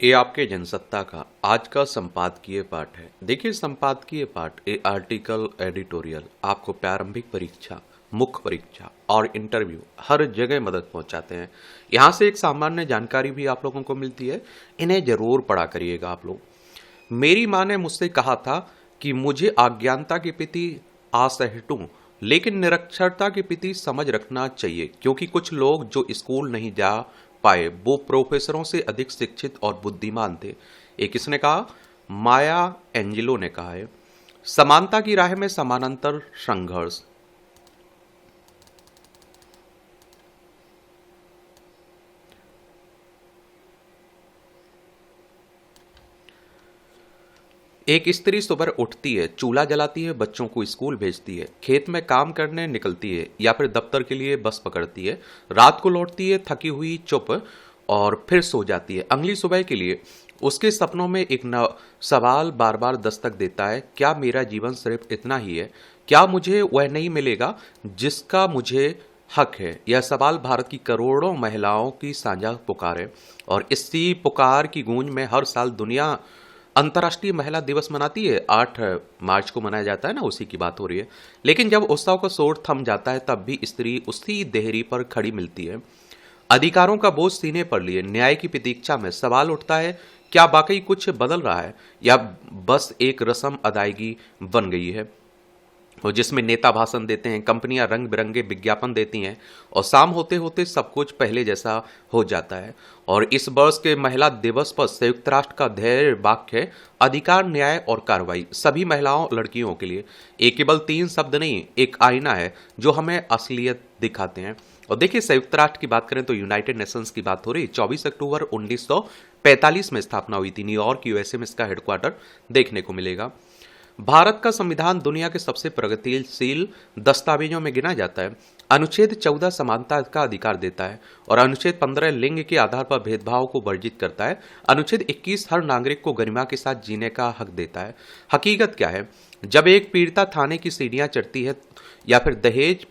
ये आपके जनसत्ता का आज का संपादकीय पाठ है। देखिए, संपादकीय पाठ ये आर्टिकल, एडिटोरियल आपको प्रारंभिक परीक्षा, मुख्य परीक्षा और इंटरव्यू हर जगह मदद पहुंचाते हैं। यहाँ से एक सामान्य जानकारी भी आप लोगों को मिलती है। इन्हें जरूर पढ़ा करिएगा आप लोग। मेरी माँ ने मुझसे कहा था कि मुझे अज्ञानता के प्रति असहिष्णु लेकिन निरक्षरता के प्रति समझ रखना चाहिए, क्योंकि कुछ लोग जो स्कूल नहीं जा पाए वो प्रोफेसरों से अधिक शिक्षित और बुद्धिमान थे। ये किसने कहा? माया एंजेलो ने कहा है। समानता की राह में समानांतर संघर्ष। एक स्त्री सुबह उठती है, चूल्हा जलाती है, बच्चों को स्कूल भेजती है, खेत में काम करने निकलती है या फिर दफ्तर के लिए बस पकड़ती है, रात को लौटती है थकी हुई, चुप, और फिर सो जाती है। अगली सुबह के लिए उसके सपनों में एक सवाल बार बार दस्तक देता है, क्या मेरा जीवन सिर्फ इतना ही है? क्या मुझे वह नहीं मिलेगा जिसका मुझे हक है? यह सवाल भारत की करोड़ों महिलाओं की साझा पुकार है, और इसी पुकार की गूंज में हर साल दुनिया अंतर्राष्ट्रीय महिला दिवस मनाती है। 8 मार्च को मनाया जाता है ना, उसी की बात हो रही है। लेकिन जब उत्सव का शोर थम जाता है तब भी स्त्री उसी देहरी पर खड़ी मिलती है, अधिकारों का बोझ सीने पर लिए, न्याय की प्रतीक्षा में। सवाल उठता है, क्या वाकई कुछ बदल रहा है या बस एक रस्म अदायगी बन गई है, और जिसमें नेता भाषण देते हैं, कंपनियां रंग बिरंगे विज्ञापन देती हैं, और शाम होते होते सब कुछ पहले जैसा हो जाता है। और इस वर्ष के महिला दिवस पर संयुक्त राष्ट्र का ध्येय वाक्य है, अधिकार, न्याय और कार्रवाई सभी महिलाओं लड़कियों के लिए। एक केवल 3 शब्द नहीं, एक आईना है जो हमें असलियत दिखाते हैं। और देखिए, संयुक्त राष्ट्र की बात करें तो यूनाइटेड नेशंस की बात हो रही। 24 अक्टूबर 1945 में स्थापना हुई थी। न्यूयॉर्क यूएसए में इसका हेडक्वार्टर देखने को मिलेगा। भारत का संविधान दुनिया के सबसे प्रगतिशील दस्तावेजों में गिना जाता है। अनुच्छेद 14 समानता का अधिकार देता है, और अनुच्छेद 15 लिंग के आधार पर भेदभाव को वर्जित करता है। अनुच्छेद 21 हर नागरिक को गरिमा के साथ जीने का हक देता है। हकीकत क्या है? जब एक पीड़िता थाने की सीढ़ियां चढ़ती है या फिर दहेज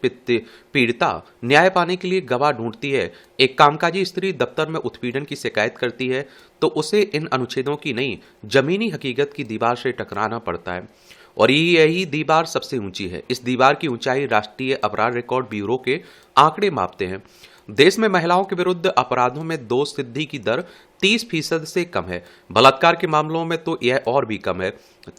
पीड़िता न्याय पाने के लिए गवाह ढूंढती है, एक कामकाजी स्त्री दफ्तर में उत्पीड़न की शिकायत करती है, तो उसे इन अनुच्छेदों की नहीं, जमीनी हकीकत की दीवार से टकराना पड़ता है। और यही दीवार सबसे ऊंची है। इस दीवार की ऊंचाई राष्ट्रीय अपराध रिकॉर्ड ब्यूरो के आंकड़े मापते हैं। देश में महिलाओं के विरुद्ध अपराधों में दोष सिद्धि की दर 30% से कम है। बलात्कार के मामलों में तो यह और भी कम है।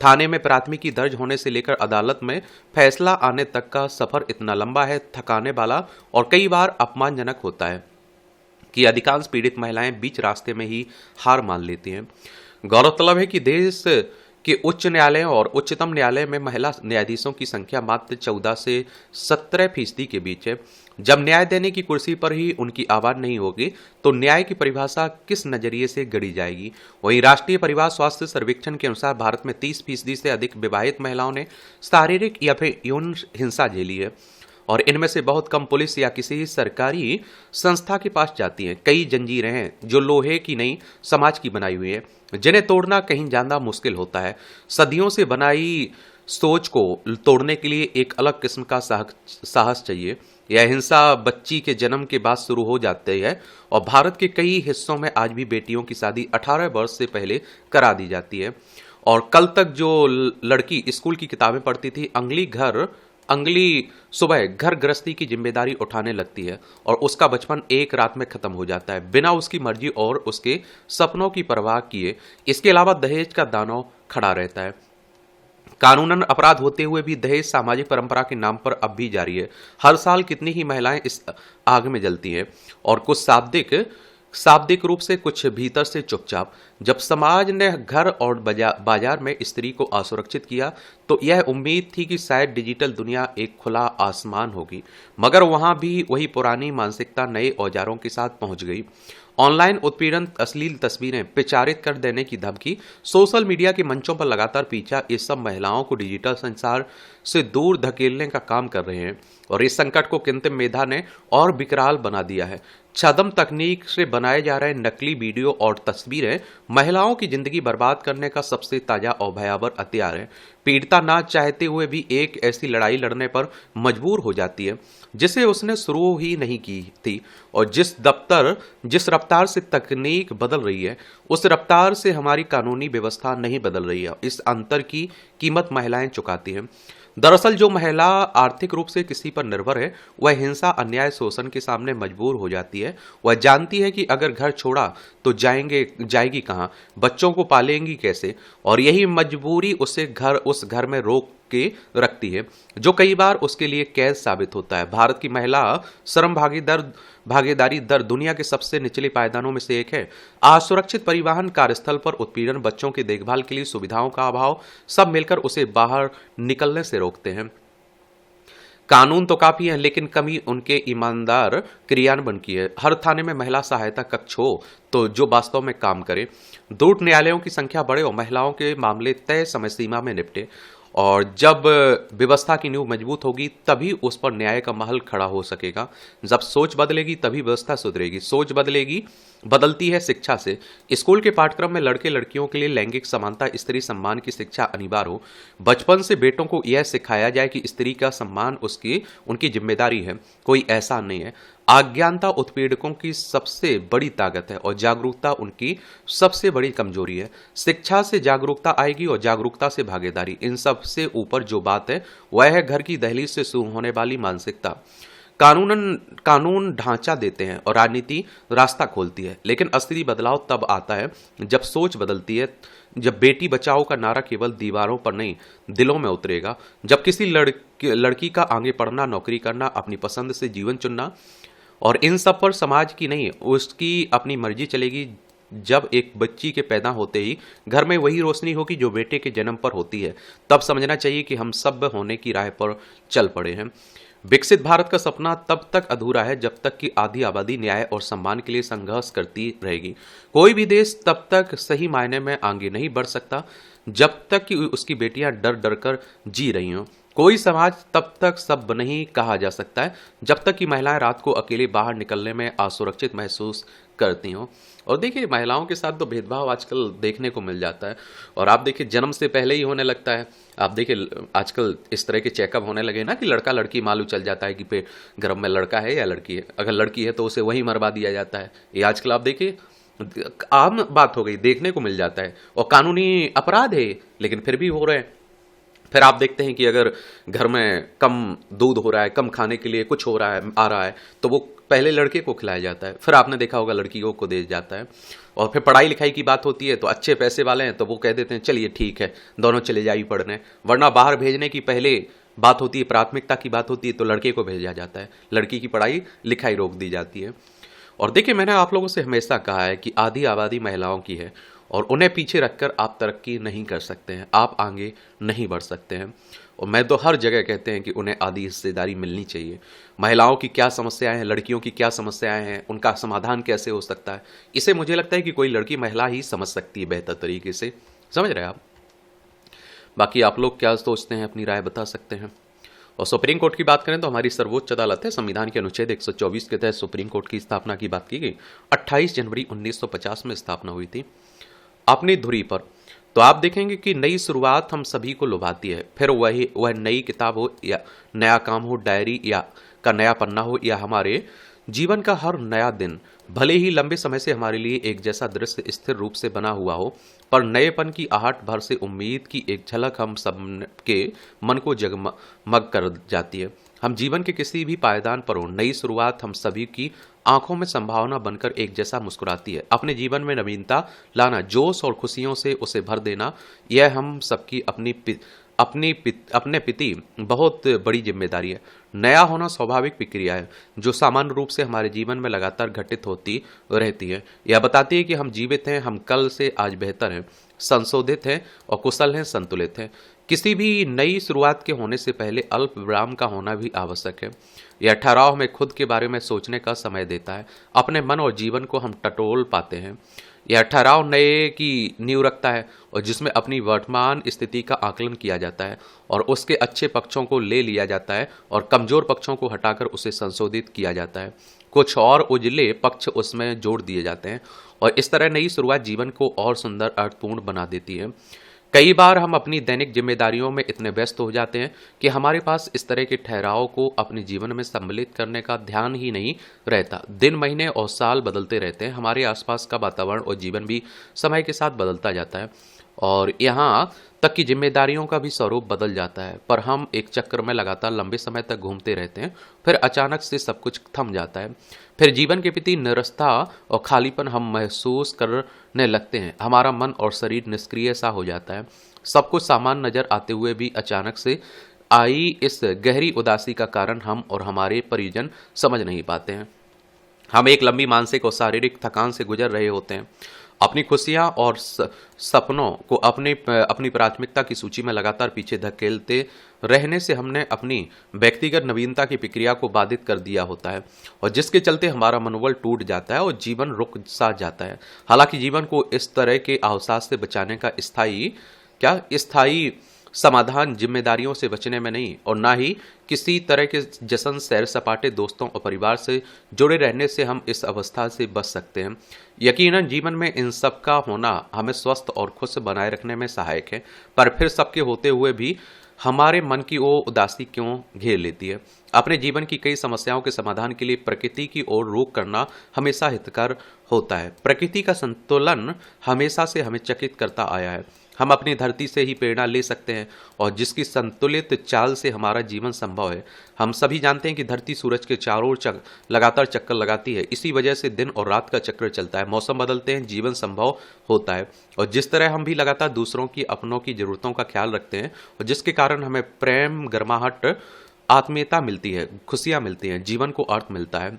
थाने में प्राथमिकी दर्ज होने से लेकर अदालत में फैसला आने तक का सफर इतना लंबा है, थकाने वाला और कई बार अपमानजनक होता है कि अधिकांश पीड़ित महिलाएं बीच रास्ते में ही हार मान लेती हैं। गौरतलब है कि देश के उच्च न्यायालय और उच्चतम न्यायालय में महिला न्यायाधीशों की संख्या मात्र 14 से 17% के बीच है। जब न्याय देने की कुर्सी पर ही उनकी आवाज नहीं होगी तो न्याय की परिभाषा किस नजरिए से गढ़ी जाएगी? वहीं राष्ट्रीय परिवार स्वास्थ्य सर्वेक्षण के अनुसार भारत में 30% से अधिक विवाहित महिलाओं ने शारीरिक या फिर यौन हिंसा झेली है, और इनमें से बहुत कम पुलिस या किसी सरकारी संस्था के पास जाती हैं। कई जंजीरें हैं जो लोहे की नहीं, समाज की बनाई हुई है, जिन्हें तोड़ना कहीं ज्यादा मुश्किल होता है। सदियों से बनाई सोच को तोड़ने के लिए एक अलग किस्म का साहस चाहिए। यह हिंसा बच्ची के जन्म के बाद शुरू हो जाती है, और भारत के कई हिस्सों में आज भी बेटियों की शादी 18 वर्ष से पहले करा दी जाती है। और कल तक जो लड़की स्कूल की किताबें पढ़ती थी, अगली सुबह घर गृहस्थी की जिम्मेदारी उठाने लगती है, और उसका बचपन एक रात में खत्म हो जाता है, बिना उसकी मर्जी और उसके सपनों की परवाह किए। इसके अलावा दहेज का दानव खड़ा रहता है। कानूनन अपराध होते हुए भी दहेज सामाजिक परंपरा के नाम पर अब भी जारी है। हर साल कितनी ही महिलाएं इस आग में जलती हैं, और कुछ शाब्दिक रूप से, कुछ भीतर से चुपचाप। जब समाज ने घर और बाजार में स्त्री को असुरक्षित किया तो यह उम्मीद थी कि शायद डिजिटल दुनिया एक खुला आसमान होगी, मगर वहां भी वही पुरानी मानसिकता नए औजारों के साथ पहुंच गई। ऑनलाइन उत्पीड़न, अश्लील तस्वीरें, प्रचारित कर देने की धमकी, सोशल मीडिया के मंचों पर लगातार पीछा, ये सब महिलाओं को डिजिटल संसार से दूर धकेलने का काम कर रहे हैं, और इस संकट को कृत्रिम मेधा ने और विकराल बना दिया है। छद्म तकनीक से बनाए जा रहे नकली वीडियो और तस्वीरें महिलाओं की जिंदगी बर्बाद करने का सबसे ताजा और भयावह हथियार है। पीड़िता ना चाहते हुए भी एक ऐसी लड़ाई लड़ने पर मजबूर हो जाती है जिसे उसने शुरू ही नहीं की थी। और जिस रफ्तार से तकनीक बदल रही है उस रफ्तार से हमारी कानूनी व्यवस्था नहीं बदल रही है। इस अंतर की कीमत महिलाएं चुकाती हैं। दरअसल जो महिला आर्थिक रूप से किसी पर निर्भर है वह हिंसा, अन्याय, शोषण के सामने मजबूर हो जाती है। वह जानती है कि अगर घर छोड़ा तो जाएगी कहाँ, बच्चों को पालेंगी कैसे, और यही मजबूरी उस घर में रोक के रखती है जो कई बार उसके लिए कैद साबित होता है। भारत की महिला श्रम भागीदारी दर दुनिया के सबसे निचले पायदानों में से एक है। असुरक्षित परिवहन, कार्यस्थल पर उत्पीड़न, बच्चों की देखभाल के लिए सुविधाओं का अभाव, सब मिलकर उसे बाहर निकलने से रोकते हैं। कानून तो काफी है लेकिन कमी उनके ईमानदार क्रियान्वयन की है। हर थाने में महिला सहायता कक्ष हो तो जो वास्तव में काम करे, द्रुत न्यायालयों की संख्या बढ़े और महिलाओं के मामले तय समय सीमा में निपटे। और जब व्यवस्था की नींव मजबूत होगी तभी उस पर न्याय का महल खड़ा हो सकेगा। जब सोच बदलेगी तभी व्यवस्था सुधरेगी। सोच बदलती है शिक्षा से। स्कूल के पाठ्यक्रम में लड़के लड़कियों के लिए लैंगिक समानता, स्त्री सम्मान की शिक्षा अनिवार्य हो। बचपन से बेटों को यह सिखाया जाए कि स्त्री का सम्मान उनकी जिम्मेदारी है, कोई एहसान नहीं है। अज्ञानता उत्पीड़कों की सबसे बड़ी ताकत है और जागरूकता उनकी सबसे बड़ी कमजोरी है। शिक्षा से जागरूकता आएगी और जागरूकता से भागीदारी। इन सब से ऊपर जो बात है वह है घर की दहलीज से शुरू होने वाली मानसिकता। कानून ढांचा देते हैं और राजनीति रास्ता खोलती है, लेकिन असली बदलाव तब आता है जब सोच बदलती है। जब बेटी बचाओ का नारा केवल दीवारों पर नहीं दिलों में उतरेगा। जब किसी लड़की का आगे पढ़ना, नौकरी करना, अपनी पसंद से जीवन चुनना और इन सब पर समाज की नहीं उसकी अपनी मर्जी चलेगी। जब एक बच्ची के पैदा होते ही घर में वही रोशनी होगी जो बेटे के जन्म पर होती है, तब समझना चाहिए कि हम सब होने की राह पर चल पड़े हैं। विकसित भारत का सपना तब तक अधूरा है जब तक कि आधी आबादी न्याय और सम्मान के लिए संघर्ष करती रहेगी। कोई भी देश तब तक सही मायने में आगे नहीं बढ़ सकता जब तक कि उसकी बेटियां डर डर कर जी रही हों। कोई समाज तब तक सब नहीं कहा जा सकता है जब तक कि महिलाएं रात को अकेले बाहर निकलने में असुरक्षित महसूस करती हों। और देखिए महिलाओं के साथ तो भेदभाव आजकल देखने को मिल जाता है। और आप देखिए जन्म से पहले ही होने लगता है। आप देखिए आजकल इस तरह के चेकअप होने लगे ना कि लड़का लड़की मालूम चल जाता है कि पे गर्भ में लड़का है या लड़की है। अगर लड़की है तो उसे वहीं मरवा दिया जाता है। ये आजकल आप देखिए आम बात हो गई, देखने को मिल जाता है और कानूनी अपराध है लेकिन फिर भी हो रहे हैं। फिर आप देखते हैं कि अगर घर में कम दूध हो रहा है, कम खाने के लिए कुछ आ रहा है तो वो पहले लड़के को खिलाया जाता है, फिर आपने देखा होगा लड़कियों को दिया जाता है। और फिर पढ़ाई लिखाई की बात होती है तो अच्छे पैसे वाले हैं तो वो कह देते हैं चलिए ठीक है दोनों चले जाइए पढ़ने। वरना बाहर भेजने की पहले बात होती है, प्राथमिकता की बात होती है तो लड़के को भेजा जाता है, लड़की की पढ़ाई लिखाई रोक दी जाती है। और देखिए मैंने आप लोगों से हमेशा कहा है कि आधी आबादी महिलाओं की है और उन्हें पीछे रखकर आप तरक्की नहीं कर सकते हैं, आप आगे नहीं बढ़ सकते हैं। और मैं तो हर जगह कहते हैं कि उन्हें आधी हिस्सेदारी मिलनी चाहिए। महिलाओं की क्या समस्याएं हैं, लड़कियों की क्या समस्याएं हैं, उनका समाधान कैसे हो सकता है, इसे मुझे लगता है कि कोई लड़की महिला ही समझ सकती है बेहतर तरीके से। समझ रहे हैं आप? बाकी आप लोग क्या सोचते हैं अपनी राय बता सकते हैं। और सुप्रीम कोर्ट की बात करें तो हमारी सर्वोच्च अदालत है, संविधान के अनुच्छेद 124 के तहत सुप्रीम कोर्ट की स्थापना की बात की गई। 28 जनवरी 1950 में स्थापना हुई थी अपनी धुरी पर। तो आप देखेंगे कि नई शुरुआत हम सभी को लुभाती है। फिर वह नई किताब हो या नया काम हो, डायरी या का नया पन्ना हो या हमारे जीवन का हर नया दिन, भले ही लंबे समय से हमारे लिए एक जैसा दृश्य स्थिर रूप से बना हुआ हो, पर नएपन की आहट भर से उम्मीद की एक झलक हम सब के मन को जगमग कर जाती है। हम जीवन के किसी भी पायदान पर हो, नई शुरुआत हम सभी की आंखों में संभावना बनकर एक जैसा मुस्कुराती है। अपने जीवन में नवीनता लाना, जोश और खुशियों से उसे भर देना, यह हम सबकी अपने प्रति बहुत बड़ी जिम्मेदारी है। नया होना स्वाभाविक प्रक्रिया है जो सामान्य रूप से हमारे जीवन में लगातार घटित होती रहती है। यह बताती है कि हम जीवित हैं, हम कल से आज बेहतर हैं, संशोधित हैं और कुशल हैं, संतुलित हैं। किसी भी नई शुरुआत के होने से पहले अल्प विराम का होना भी आवश्यक है। यह ठहराव हमें खुद के बारे में सोचने का समय देता है। अपने मन और जीवन को हम टटोल पाते हैं। यह ठहराव नए की नींव रखता है और जिसमें अपनी वर्तमान स्थिति का आकलन किया जाता है और उसके अच्छे पक्षों को ले लिया जाता है और कमजोर पक्षों को हटाकर उसे संशोधित किया जाता है। कुछ और उजले पक्ष उसमें जोड़ दिए जाते हैं और इस तरह नई शुरुआत जीवन को और सुंदर अर्थपूर्ण बना देती है। कई बार हम अपनी दैनिक जिम्मेदारियों में इतने व्यस्त हो जाते हैं कि हमारे पास इस तरह के ठहराव को अपने जीवन में सम्मिलित करने का ध्यान ही नहीं रहता। दिन, महीने और साल बदलते रहते हैं, हमारे आसपास का वातावरण और जीवन भी समय के साथ बदलता जाता है और यहाँ तक कि जिम्मेदारियों का भी स्वरूप बदल जाता है, पर हम एक चक्र में लगातार लंबे समय तक घूमते रहते हैं। फिर अचानक से सब कुछ थम जाता है। फिर जीवन के प्रति निरस्ता और खालीपन हम महसूस करने लगते हैं। हमारा मन और शरीर निष्क्रिय सा हो जाता है। सब कुछ सामान्य नजर आते हुए भी अचानक से आई इस गहरी उदासी का कारण हम और हमारे परिजन समझ नहीं पाते हैं। हम एक लंबी मानसिक और शारीरिक थकान से गुजर रहे होते हैं। अपनी खुशियां और सपनों को अपनी प्राथमिकता की सूची में लगातार पीछे धकेलते रहने से हमने अपनी व्यक्तिगत नवीनता की प्रक्रिया को बाधित कर दिया होता है और जिसके चलते हमारा मनोबल टूट जाता है और जीवन रुक सा जाता है। हालांकि जीवन को इस तरह के अवसाद से बचाने का स्थायी समाधान जिम्मेदारियों से बचने में नहीं और ना ही किसी तरह के जश्न, सैर सपाटे, दोस्तों और परिवार से जुड़े रहने से हम इस अवस्था से बच सकते हैं। यकीनन जीवन में इन सब का होना हमें स्वस्थ और खुश बनाए रखने में सहायक है, पर फिर सबके होते हुए भी हमारे मन की ओर उदासी क्यों घेर लेती है? अपने जीवन की कई समस्याओं के समाधान के लिए प्रकृति की ओर रुख करना हमेशा हितकर होता है। प्रकृति का संतुलन हमेशा से हमें चकित करता आया है। हम अपनी धरती से ही प्रेरणा ले सकते हैं और जिसकी संतुलित चाल से हमारा जीवन संभव है। हम सभी जानते हैं कि धरती सूरज के चारों ओर लगातार चक्कर लगाती है। इसी वजह से दिन और रात का चक्र चलता है, मौसम बदलते हैं, जीवन संभव होता है। और जिस तरह हम भी लगातार दूसरों की, अपनों की जरूरतों का ख्याल रखते हैं और जिसके कारण हमें प्रेम, गर्माहट, आत्मीयता मिलती है, खुशियां मिलती हैं, जीवन को अर्थ मिलता है।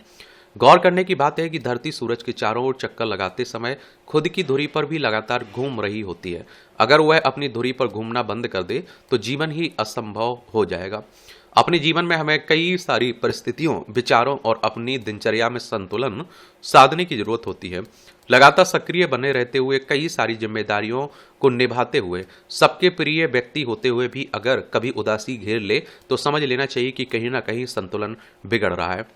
गौर करने की बात है कि धरती सूरज के चारों ओर चक्कर लगाते समय खुद की धुरी पर भी लगातार घूम रही होती है। अगर वह अपनी धुरी पर घूमना बंद कर दे तो जीवन ही असंभव हो जाएगा। अपने जीवन में हमें कई सारी परिस्थितियों, विचारों और अपनी दिनचर्या में संतुलन साधने की जरूरत होती है। लगातार सक्रिय बने रहते हुए, कई सारी जिम्मेदारियों को निभाते हुए, सबके प्रिय व्यक्ति होते हुए भी अगर कभी उदासी घेर ले तो समझ लेना चाहिए कि कहीं ना कहीं संतुलन बिगड़ रहा है।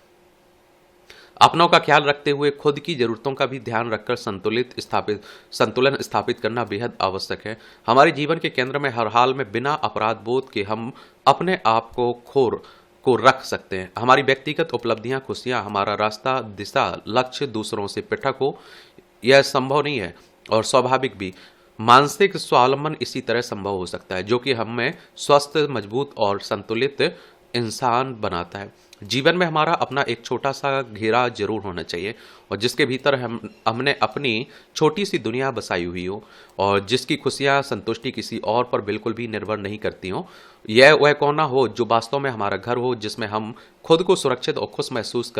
अपनों का ख्याल रखते हुए खुद की जरूरतों का भी ध्यान रखकर संतुलन स्थापित करना बेहद आवश्यक है। हमारे जीवन के केंद्र में हर हाल में बिना अपराध बोध के हम अपने आप को रख सकते हैं। हमारी व्यक्तिगत उपलब्धियां, खुशियां, हमारा रास्ता, दिशा, लक्ष्य दूसरों से पृथक हो, यह संभव नहीं है और स्वाभाविक भी। मानसिक स्वावलंबन इसी तरह संभव हो सकता है जो कि हमें स्वस्थ, मजबूत और संतुलित इंसान बनाता है। जीवन में हमारा अपना एक छोटा सा घेरा जरूर होना चाहिए और जिसके भीतर हमने अपनी छोटी सी दुनिया बसाई हुई हो और जिसकी खुशियां, संतुष्टि किसी और पर बिल्कुल भी निर्भर नहीं करती हो। यह वह कोना हो जो वास्तव में हमारा घर हो, जिसमें हम खुद को सुरक्षित और खुश महसूस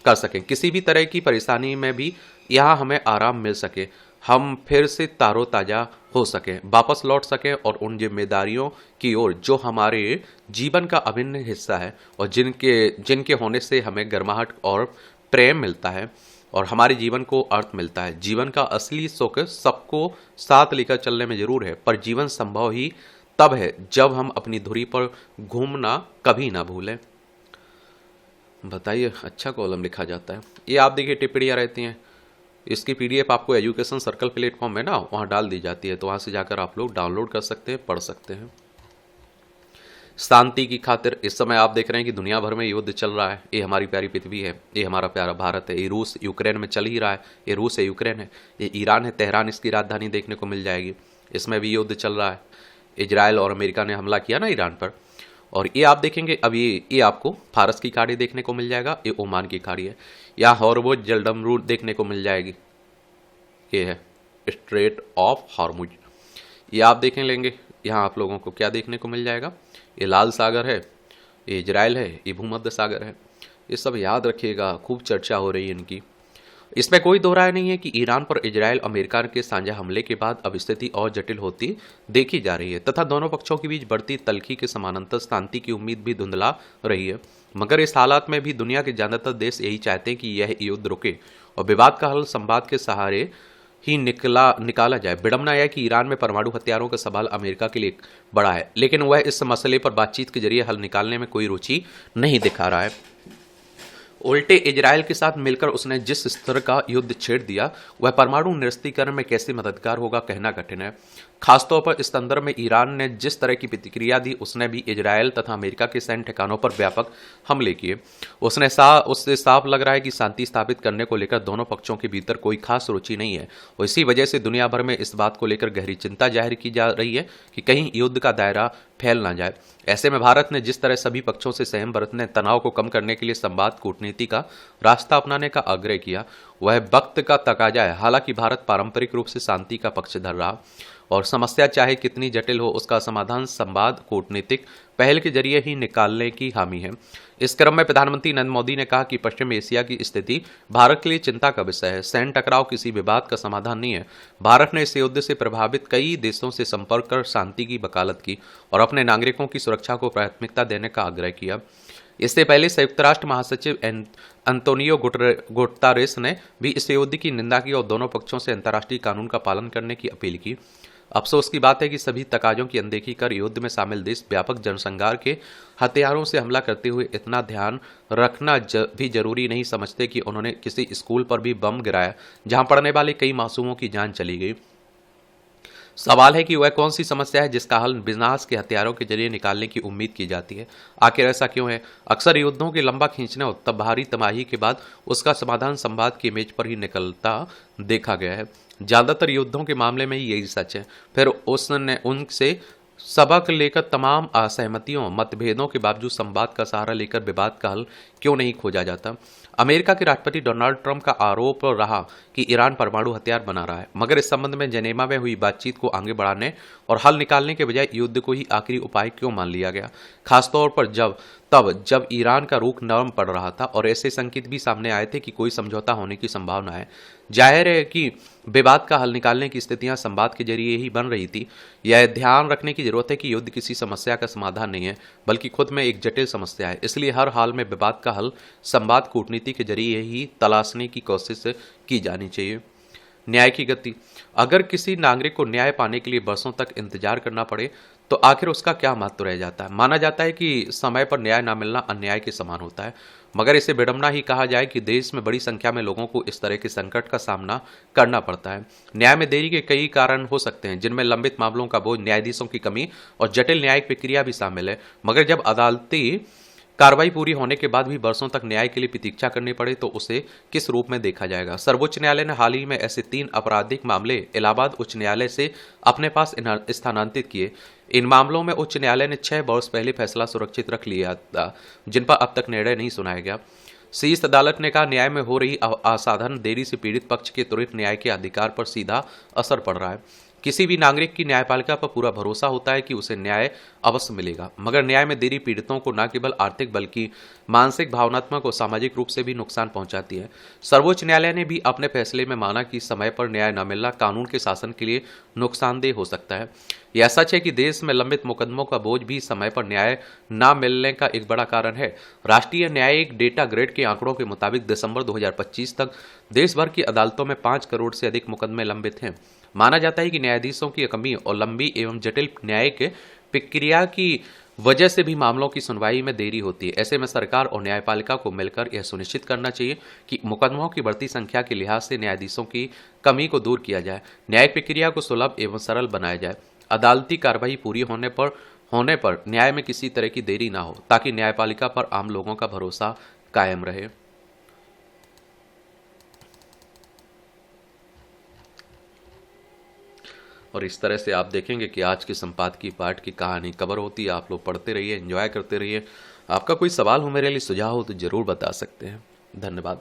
कर सकें। किसी भी तरह की परेशानी में भी यहाँ हमें आराम मिल सके, हम फिर से तारोताजा हो सकें, वापस लौट सकें और उन जिम्मेदारियों की ओर जो हमारे जीवन का अभिन्न हिस्सा है और जिनके होने से हमें गर्माहट और प्रेम मिलता है और हमारे जीवन को अर्थ मिलता है। जीवन का असली सुख सबको साथ लेकर चलने में जरूर है, पर जीवन संभव ही तब है जब हम अपनी धुरी पर घूमना कभी ना भूलें। बताइए, अच्छा कॉलम लिखा जाता है। ये आप देखिए टिप्पणियाँ रहती हैं। इसकी पीडीएफ आपको एजुकेशन सर्कल प्लेटफॉर्म में ना वहाँ डाल दी जाती है, तो वहाँ से जाकर आप लोग डाउनलोड कर सकते हैं, पढ़ सकते हैं। शांति की खातिर इस समय आप देख रहे हैं कि दुनिया भर में युद्ध चल रहा है। ये हमारी प्यारी पृथ्वी है, ये हमारा प्यारा भारत है, ये रूस यूक्रेन में चल ही रहा है। ये रूस है, यूक्रेन है, ये ईरान है, तेहरान इसकी राजधानी देखने को मिल जाएगी। इसमें भी युद्ध चल रहा है। इजराइल और अमेरिका ने हमला किया ना ईरान पर। और ये आप देखेंगे अब ये आपको फारस की खाड़ी देखने को मिल जाएगा, ये ओमान की खाड़ी है। यहाँ हॉर्मुज जलडमरूट देखने को मिल जाएगी, ये है स्ट्रेट ऑफ हॉर्मुज। ये आप देखें लेंगे, यहाँ आप लोगों को क्या देखने को मिल जाएगा, ये लाल सागर है, ये इजराइल है, ये भूमध्य सागर है। ये सब याद रखिएगा, खूब चर्चा हो रही है इनकी। इसमें कोई दो राय नहीं है कि ईरान पर इजराइल अमेरिका के साझा हमले के बाद अब स्थिति और जटिल होती देखी जा रही है तथा दोनों पक्षों के बीच बढ़ती तल्खी के समानांतर शांति की उम्मीद भी धुंधला रही है। मगर इस हालात में भी दुनिया के ज्यादातर देश यही चाहते हैं कि यह युद्ध रुके और विवाद का हल संवाद के सहारे ही निकाला जाए। विडंबना यह है कि ईरान में परमाणु हथियारों का सवाल अमेरिका के लिए बड़ा है, लेकिन वह इस मसले पर बातचीत के जरिए हल निकालने में कोई रुचि नहीं दिखा रहा है। उल्टे इजरायल के साथ मिलकर उसने जिस स्तर का युद्ध छेड़ दिया वह परमाणु निरस्त्रीकरण में कैसे मददगार होगा कहना कठिन है। खासतौर पर इस संदर्भ में ईरान ने जिस तरह की प्रतिक्रिया दी, उसने भी इजरायल तथा अमेरिका के सैन्य ठिकानों पर व्यापक हमले किए। उससे साफ लग रहा है कि शांति स्थापित करने को लेकर दोनों पक्षों के भीतर कोई खास रुचि नहीं है और इसी वजह से दुनिया भर में इस बात को लेकर गहरी चिंता जाहिर की जा रही है कि कहीं युद्ध का दायरा फैल ना जाए। ऐसे में भारत ने जिस तरह सभी पक्षों से संयम बरतने, तनाव को कम करने के लिए संवाद कूटनीति का रास्ता अपनाने का आग्रह किया, वह वक्त का तकाजा है। हालांकि भारत पारंपरिक रूप से शांति का पक्षधर रहा और समस्या चाहे कितनी जटिल हो उसका समाधान संवाद कूटनीतिक पहल के जरिए ही निकालने की हामी है। इस क्रम में प्रधानमंत्री नरेंद्र मोदी ने कहा कि पश्चिम एशिया की स्थिति भारत के लिए चिंता का विषय है। सैन्य टकराव किसी विवाद का समाधान नहीं है। भारत ने इस युद्ध से प्रभावित कई देशों से संपर्क कर शांति की वकालत की और अपने नागरिकों की सुरक्षा को प्राथमिकता देने का आग्रह किया। इससे पहले संयुक्त राष्ट्र महासचिव अंतोनियो गुटेरेस ने भी इस युद्ध की निंदा की और दोनों पक्षों से अंतर्राष्ट्रीय कानून का पालन करने की अपील की। अफसोस की बात है कि सभी तकाजों की अनदेखी कर युद्ध में शामिल देश व्यापक जनसंहार के हथियारों से हमला करते हुए इतना ध्यान रखना भी जरूरी नहीं समझते कि उन्होंने किसी स्कूल पर भी बम गिराया जहां पढ़ने वाले कई मासूमों की जान चली गई। सवाल है कि वह कौन सी समस्या है जिसका हल विनाश के हथियारों के जरिए निकालने की उम्मीद की जाती है। आखिर ऐसा क्यों है? अक्सर युद्धों के लंबा खींचने और तब भारी तबाही के बाद उसका समाधान संवाद की मेज पर ही निकलता देखा गया है। ज्यादातर युद्धों के मामले में यही सच है। फिर उसने उनसे सबक लेकर तमाम असहमतियों मतभेदों के बावजूद संवाद का सहारा लेकर विवाद का हल क्यों नहीं खोजा जाता। अमेरिका के राष्ट्रपति डोनाल्ड ट्रंप का आरोप रहा कि ईरान परमाणु हथियार बना रहा है, मगर इस संबंध में जेनेवा में हुई बातचीत को आगे बढ़ाने और हल निकालने के बजाय युद्ध को ही आखिरी उपाय क्यों मान लिया गया, खासतौर पर जब ईरान का रुख नरम पड़ रहा था और ऐसे संकेत भी सामने आए थे कि कोई समझौता होने की संभावना है। जाहिर है कि विवाद का हल निकालने की स्थितियां संवाद के जरिए ही बन रही थी। यह ध्यान रखने की जरूरत है कि युद्ध किसी समस्या का समाधान नहीं है, बल्कि खुद में एक जटिल समस्या है। इसलिए हर हाल में विवाद का हल संवाद कूटनीति के जरिए ही तलाशने की कोशिश की जानी चाहिए। न्याय की गति। अगर किसी नागरिक को न्याय पाने के लिए वर्षों तक इंतजार करना पड़े तो आखिर उसका क्या महत्व रह जाता है। माना जाता है कि समय पर न्याय न मिलना अन्याय के समान होता है, मगर इसे विडंबना ही कहा जाए कि देश में बड़ी संख्या में लोगों को इस तरह के संकट का सामना करना पड़ता है। न्याय में देरी के कई कारण हो सकते हैं, जिनमें लंबित मामलों का बोझ, न्यायाधीशों की कमी और जटिल न्यायिक प्रक्रिया भी शामिल है। मगर जब अदालती कार्रवाई पूरी होने के बाद भी वर्षों तक न्याय के लिए प्रतीक्षा करनी पड़े तो उसे किस रूप में देखा जाएगा। सर्वोच्च न्यायालय ने हाल ही में ऐसे 3 आपराधिक मामले इलाहाबाद उच्च न्यायालय से अपने पास स्थानांतरित किए। इन मामलों में उच्च न्यायालय ने 6 वर्ष पहले फैसला सुरक्षित रख लिया था, जिन पर अब तक निर्णय नहीं सुनाया गया। शीर्ष अदालत ने कहा, न्याय में हो रही असाधारण देरी से पीड़ित पक्ष के त्वरित न्याय के अधिकार पर सीधा असर पड़ रहा है। किसी भी नागरिक की न्यायपालिका पर पूरा भरोसा होता है कि उसे न्याय अवश्य मिलेगा, मगर न्याय में देरी पीड़ितों को न केवल आर्थिक बल्कि मानसिक, भावनात्मक और सामाजिक रूप से भी नुकसान पहुंचाती है। सर्वोच्च न्यायालय ने भी अपने फैसले में माना कि समय पर न्याय न मिलना कानून के शासन के लिए नुकसानदेह हो सकता है। यह सच है कि देश में लंबित मुकदमों का बोझ भी समय पर न्याय न मिलने का एक बड़ा कारण है। राष्ट्रीय न्यायिक डेटा ग्रेड के आंकड़ों के मुताबिक दिसंबर 2025 तक देश भर की अदालतों में 5 करोड़ से अधिक मुकदमे लंबित हैं। माना जाता है कि न्यायाधीशों की कमी और लंबी एवं जटिल न्यायिक प्रक्रिया की वजह से भी मामलों की सुनवाई में देरी होती है। ऐसे में सरकार और न्यायपालिका को मिलकर यह सुनिश्चित करना चाहिए कि मुकदमों की बढ़ती संख्या के लिहाज से न्यायाधीशों की कमी को दूर किया जाए, न्यायिक प्रक्रिया को सुलभ एवं सरल बनाया जाए, अदालती कार्रवाई पूरी होने पर न्याय में किसी तरह की देरी ना हो, ताकि न्यायपालिका पर आम लोगों का भरोसा कायम रहे। और इस तरह से आप देखेंगे कि आज के संपादकीय पाठ की कहानी कवर होती है। आप लोग पढ़ते रहिए, एंजॉय करते रहिए। आपका कोई सवाल हो, मेरे लिए सुझाव हो तो जरूर बता सकते हैं। धन्यवाद।